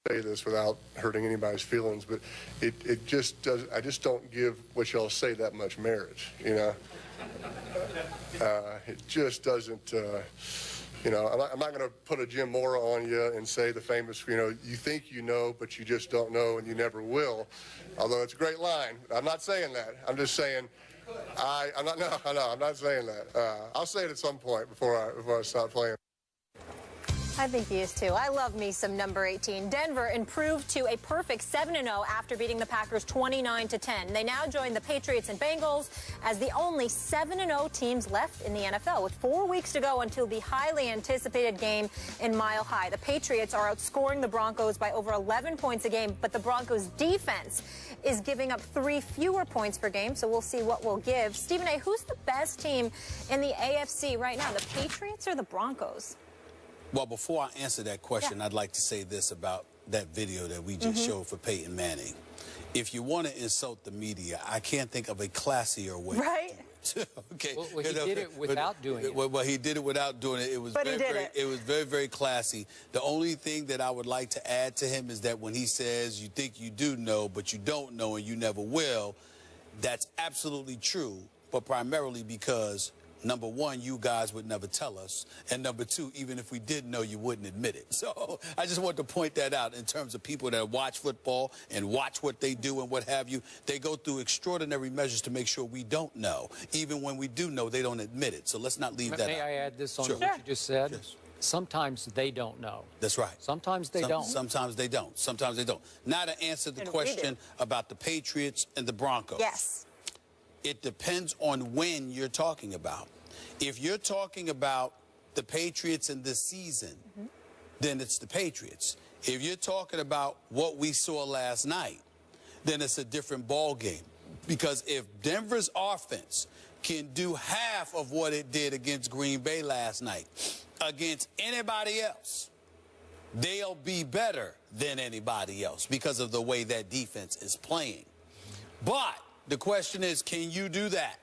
say this without hurting anybody's feelings, but it just does. I just don't give what y'all say that much merit, you know. It just doesn't. You know, I'm not going to put a Jim Mora on you and say the famous, you know, you think you know, but you just don't know and you never will. Although it's a great line. I'm not saying that. I'm just saying I'm not saying that. I'll say it at some point before I stop playing. I think he is too. I love me some number 18. Denver improved to a perfect 7-0 after beating the Packers 29-10. They now join the Patriots and Bengals as the only 7-0 teams left in the NFL, with 4 weeks to go until the highly anticipated game in Mile High. The Patriots are outscoring the Broncos by over 11 points a game, but the Broncos defense is giving up 3 fewer points per game, so we'll see what we'll give. Stephen A., who's the best team in the AFC right now, the Patriots or the Broncos? Well, before I answer that question, I'd like to say this about that video that we just showed for Peyton Manning. If you want to insult the media, I can't think of a classier way. Right? Okay. Well, he did it without doing it. Well, he did it without doing it. It was very classy. The only thing that I would like to add to him is that when he says you think you do know, but you don't know and you never will, that's absolutely true, but primarily because number one, you guys would never tell us. And number two, even if we did know, you wouldn't admit it. So I just want to point that out in terms of people that watch football and watch what they do and what have you. They go through extraordinary measures to make sure we don't know. Even when we do know, they don't admit it. So let's not leave that out. May I add this on what you just said? Yes. Sometimes they don't know. That's right. Sometimes they don't. Sometimes they don't. Sometimes they don't. Now to answer the question about the Patriots and the Broncos. Yes. It depends on when you're talking about. If you're talking about the Patriots in this season, then it's the Patriots. If you're talking about what we saw last night, then it's a different ball game. Because if Denver's offense can do half of what it did against Green Bay last night, against anybody else, they'll be better than anybody else because of the way that defense is playing. But the question is, can you do that?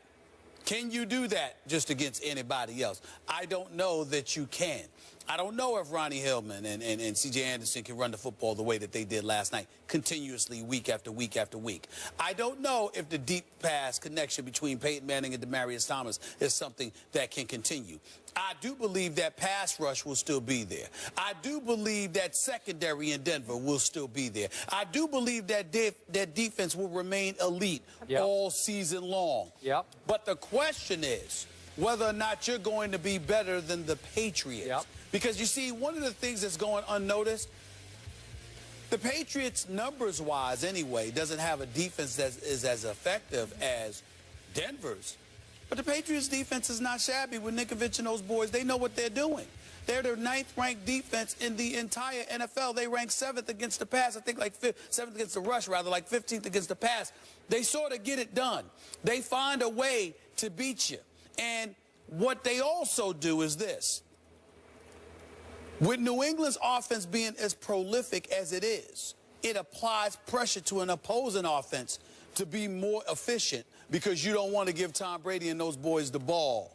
Can you do that just against anybody else? I don't know that you can. I don't know if Ronnie Hillman and C.J. Anderson can run the football the way that they did last night, continuously, week after week after week. I don't know if the deep pass connection between Peyton Manning and Demaryius Thomas is something that can continue. I do believe that pass rush will still be there. I do believe that secondary in Denver will still be there. I do believe that that defense will remain elite all season long. But the question is whether or not you're going to be better than the Patriots. Because you see, one of the things that's going unnoticed, the Patriots, numbers-wise anyway, doesn't have a defense that is as effective as Denver's. But the Patriots' defense is not shabby with Nikovich and those boys. They know what they're doing. They're their 9th-ranked defense in the entire NFL. They rank 7th against the pass. I think like 7th against the rush, rather, like 15th against the pass. They sort of get it done. They find a way to beat you. And what they also do is this. With New England's offense being as prolific as it is, it applies pressure to an opposing offense to be more efficient because you don't want to give Tom Brady and those boys the ball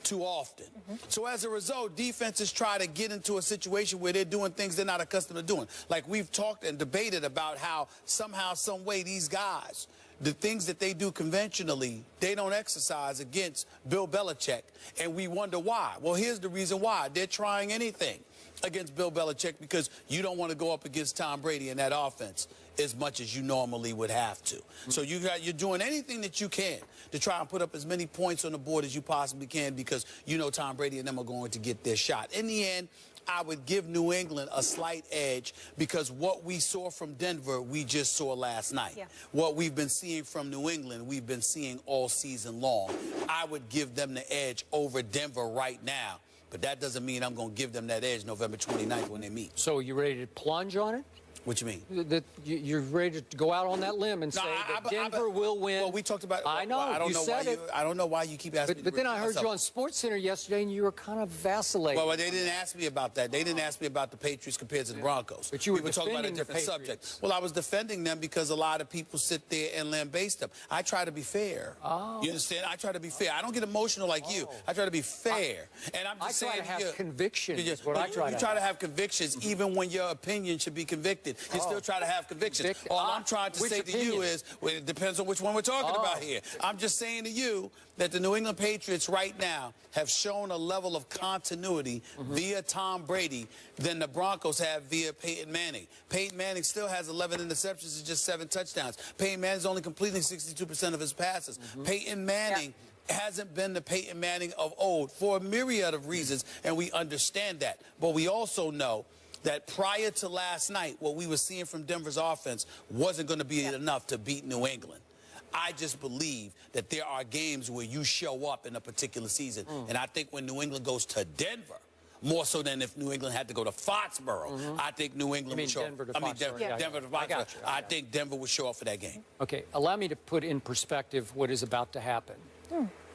too often. So as a result, defenses try to get into a situation where they're doing things they're not accustomed to doing. Like we've talked and debated about how somehow, some way, these guys, the things that they do conventionally, they don't exercise against Bill Belichick, and we wonder why. Well, here's the reason why. They're trying anything against Bill Belichick because you don't want to go up against Tom Brady in that offense as much as you normally would have to. So you're doing anything that you can to try and put up as many points on the board as you possibly can because you know Tom Brady and them are going to get their shot. In the end, I would give New England a slight edge because what we saw from Denver, we just saw last night. What we've been seeing from New England, we've been seeing all season long. I would give them the edge over Denver right now, but that doesn't mean I'm going to give them that edge November 29th when they meet. So are you ready to plunge on it? What you mean? That you're ready to go out on that limb and say that Denver will win. Well, we talked about. I know. I don't know why you. I don't know why you keep asking. But then I heard you on SportsCenter yesterday, and you were kind of vacillating. Well, they didn't ask me about that. They didn't ask me about the Patriots compared to the Broncos. But you were talking about a different subject. Well, I was defending them because a lot of people sit there and lambaste them. I try to be fair. You understand? I try to be fair. I don't get emotional like you. I try to be fair. And I'm just saying, I try to have convictions. You try to have convictions even when your opinion should be convicted. convicted. You still try to have convictions. All I'm trying to say to you is, well, it depends on which one we're talking about here. I'm just saying to you that the New England Patriots right now have shown a level of continuity via Tom Brady than the Broncos have via Peyton Manning. Peyton Manning still has 11 interceptions and just 7 touchdowns. Peyton Manning's only completing 62% of his passes. Peyton Manning hasn't been the Peyton Manning of old for a myriad of reasons, and we understand that. But we also know that prior to last night, what we were seeing from Denver's offense wasn't going to be enough to beat New England. I just believe that there are games where you show up in a particular season. And I think when New England goes to Denver, more so than if New England had to go to Foxborough, I think New England would show up. Denver to Foxborough. Denver to Foxborough. I think Denver would show up for that game. Okay, allow me to put in perspective what is about to happen.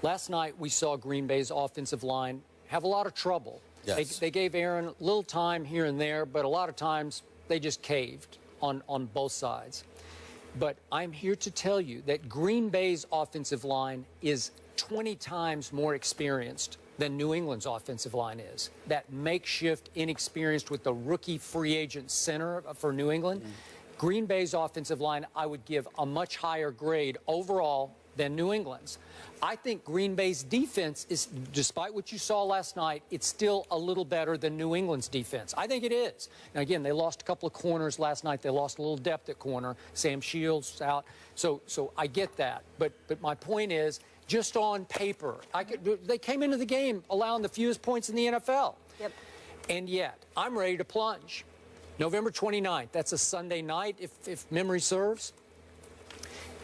Last night, we saw Green Bay's offensive line have a lot of trouble. Yes. They gave Aaron a little time here and there, but a lot of times they just caved on both sides. But I'm here to tell you that Green Bay's offensive line is 20 times more experienced than New England's offensive line is. That makeshift, inexperienced with the rookie free agent center for New England. Green Bay's offensive line, I would give a much higher grade overall than New England's. I think Green Bay's defense is, despite what you saw last night, it's still a little better than New England's defense. I think it is. Now, again, they lost a couple of corners last night. They lost a little depth at corner. Sam Shields out. So I get that. But my point is, just on paper, they came into the game allowing the fewest points in the NFL. Yep. And yet, I'm ready to plunge. November 29th, that's a Sunday night, if memory serves,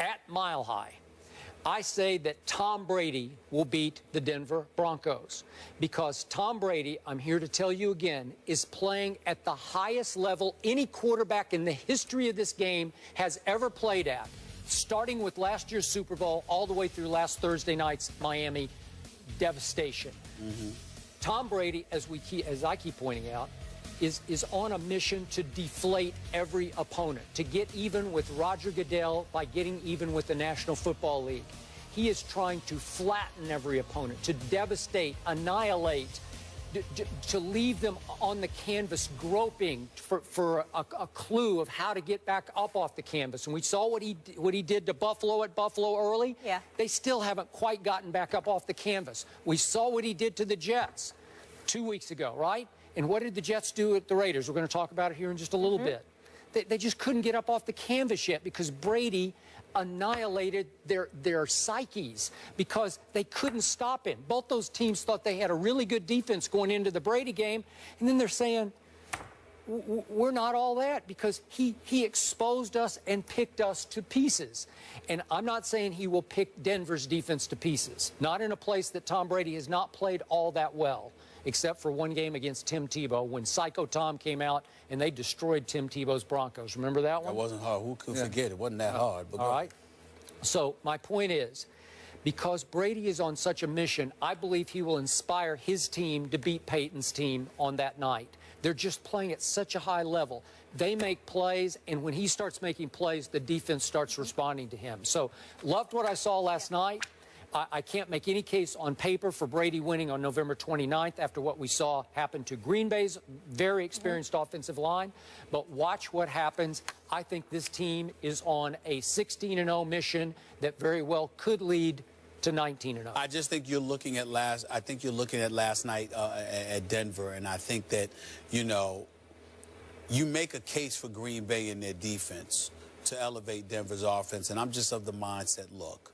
at Mile High. I say that Tom Brady will beat the Denver Broncos because Tom Brady, I'm here to tell you again, is playing at the highest level any quarterback in the history of this game has ever played at, starting with last year's Super Bowl all the way through last Thursday night's Miami devastation. Tom Brady, as I keep pointing out, is on a mission to deflate every opponent, to get even with Roger Goodell by getting even with the National Football League. He is trying to flatten every opponent, to devastate, annihilate, to leave them on the canvas groping for a clue of how to get back up off the canvas. And we saw what he did to Buffalo at Buffalo early. Yeah. They still haven't quite gotten back up off the canvas. We saw what he did to the Jets 2 weeks ago, right? And what did the Jets do at the Raiders? We're going to talk about it here in just a little bit. They just couldn't get up off the canvas yet because Brady annihilated their psyches because they couldn't stop him. Both those teams thought they had a really good defense going into the Brady game, and then they're saying, we're not all that because he exposed us and picked us to pieces. And I'm not saying he will pick Denver's defense to pieces, not in a place that Tom Brady has not played all that well, except for one game against Tim Tebow when Psycho Tom came out and they destroyed Tim Tebow's Broncos. Remember that one? That wasn't hard. Who could forget? It wasn't that hard. But all right. So my point is, because Brady is on such a mission, I believe he will inspire his team to beat Peyton's team on that night. They're just playing at such a high level. They make plays, and when he starts making plays, the defense starts responding to him. So loved what I saw last night. I can't make any case on paper for Brady winning on November 29th after what we saw happen to Green Bay's very experienced offensive line. But watch what happens. I think this team is on a 16-0 mission that very well could lead to 19-0. I just think you're looking at last night at Denver, and I think that, you know, you make a case for Green Bay in their defense to elevate Denver's offense, and I'm just of the mindset, look,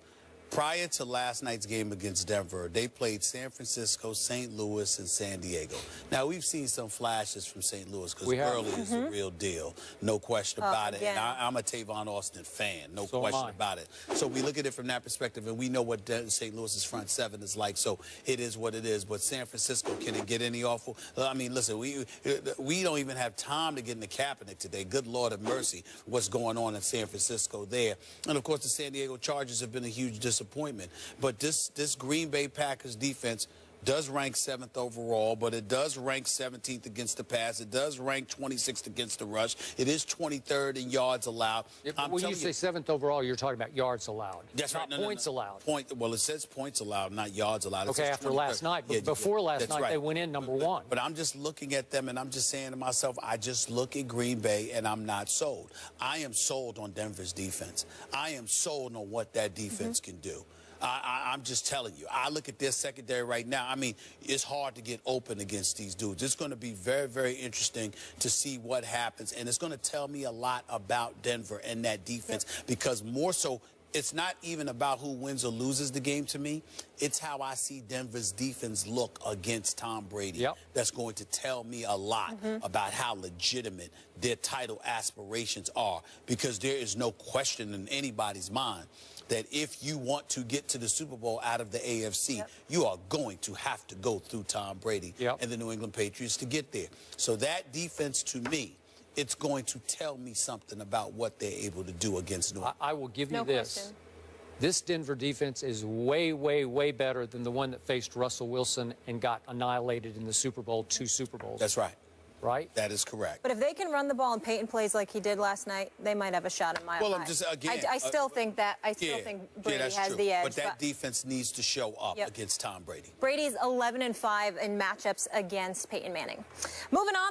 prior to last night's game against Denver, they played San Francisco, St. Louis, and San Diego. Now, we've seen some flashes from St. Louis because Gurley is the real deal. No question about it. And I'm a Tavon Austin fan. No question about it. So we look at it from that perspective, and we know what St. Louis's front seven is like. So it is what it is. But San Francisco, can it get any awful? I mean, listen, we don't even have time to get in the Kaepernick today. Good Lord of mercy, what's going on in San Francisco there. And, of course, the San Diego Chargers have been a huge disappointment. But this Green Bay Packers defense does rank 7th overall, but it does rank 17th against the pass. It does rank 26th against the rush. It is 23rd in yards allowed. When you say 7th overall, you're talking about yards allowed. That's right. Not points allowed. Well, it says points allowed, not yards allowed. Okay, after last night. But before last night, they went in number 1. But I'm just looking at them, and I'm just saying to myself, I just look at Green Bay, and I'm not sold. I am sold on Denver's defense. I am sold on what that defense can do. I'm just telling you. I look at their secondary right now. I mean, it's hard to get open against these dudes. It's going to be very, very interesting to see what happens, and it's going to tell me a lot about Denver and that defense because more so, it's not even about who wins or loses the game to me. It's how I see Denver's defense look against Tom Brady. That's going to tell me a lot about how legitimate their title aspirations are because there is no question in anybody's mind that if you want to get to the Super Bowl out of the AFC, you are going to have to go through Tom Brady and the New England Patriots to get there. So that defense, to me, it's going to tell me something about what they're able to do against New England. I will give you this. This Denver defense is way, way, way better than the one that faced Russell Wilson and got annihilated in the Super Bowl 2 Super Bowls. That's right. Right? That is correct. But if they can run the ball and Peyton plays like he did last night, they might have a shot in my Well, I'm just, again... I still think that, I still think Brady has the edge. But that defense needs to show up against Tom Brady. Brady's 11-5 in matchups against Peyton Manning. Moving on.